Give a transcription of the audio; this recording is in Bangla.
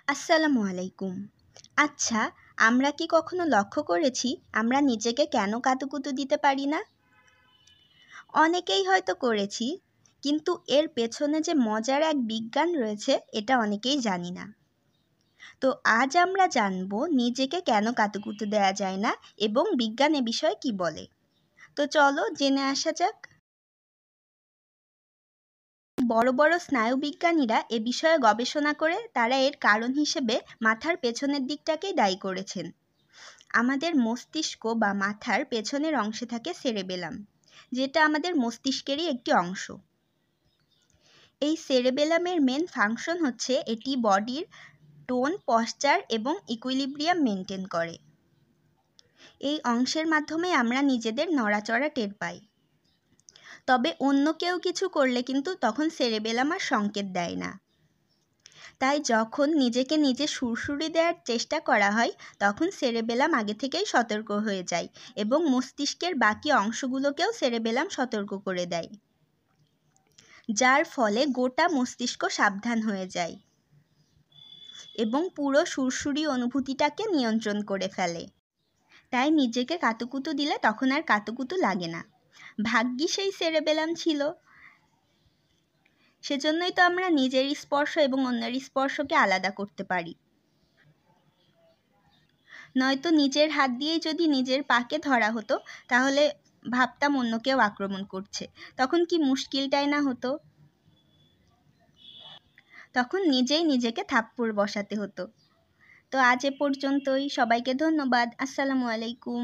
আসসালামু আলাইকুম। আচ্ছা, আমরা কি কখনো লক্ষ্য করেছি আমরা নিজেকে কেন কাতুকুতু দিতে পারি না? অনেকেই হয়তো করেছি, কিন্তু এর পেছনে যে মজার এক বিজ্ঞান রয়েছে এটা অনেকেই জানি না। তো আজ আমরা জানব নিজেকে কেন কাতুকুতু দেয়া যায় না এবং বিজ্ঞান এ বিষয়ে কি বলে। তো চলো জেনে আসা যাক। বড় বড় স্নায়ুবিজ্ঞানীরা এ বিষয়ে গবেষণা করে তারা এর কারণ হিসেবে মাথার পেছনের দিকটাকেই দায়ী করেছেন। আমাদের মস্তিষ্ক বা মাথার পেছনের অংশে থাকে সেরেবেলাম, যেটা আমাদের মস্তিষ্কেরই একটি অংশ। এই সেরেবেলামের মেন ফাংশন হচ্ছে এটি বডির টোন, পশ্চার এবং ইকুইলিব্রিয়াম মেনটেন করে। এই অংশের মাধ্যমে আমরা নিজেদের নড়াচড়া টের পাই। তবে অন্য কেউ কিছু করলে কিন্তু তখন সেরেবেলাম আর সংকেত দেয় না। তাই যখন নিজেকে নিজে সুড়সুড়ি দেওয়ার চেষ্টা করা হয় তখন সেরেবেলাম আগে থেকেই সতর্ক হয়ে যায় এবং মস্তিষ্কের বাকি অংশগুলোকেও সেরেবেলাম সতর্ক করে দেয়, যার ফলে গোটা মস্তিষ্ক সাবধান হয়ে যায় এবং পুরো সুড়সুড়ি অনুভূতিটাকে নিয়ন্ত্রণ করে ফেলে। তাই নিজেকে কাতুকুতু দিলে তখন আর কাতুকুতু লাগে না। ভাগ্যি সেই সেরেবেলাম ছিল, সেজন্যই তো আমরা নিজের স্পর্শ এবং অন্যের স্পর্শকে আলাদা করতে পারি। নয়তো নিজের হাত দিয়েই যদি নিজের পাকে ধরা হতো তাহলে ভাবতাম অন্য কেউ আক্রমণ করছে, তখন কি মুশকিলটাই না হতো। তখন নিজেই নিজেকে থাপ্পড় বসাতে হতো। তো আজ এ পর্যন্তই, সবাইকে ধন্যবাদ। আসসালামু আলাইকুম।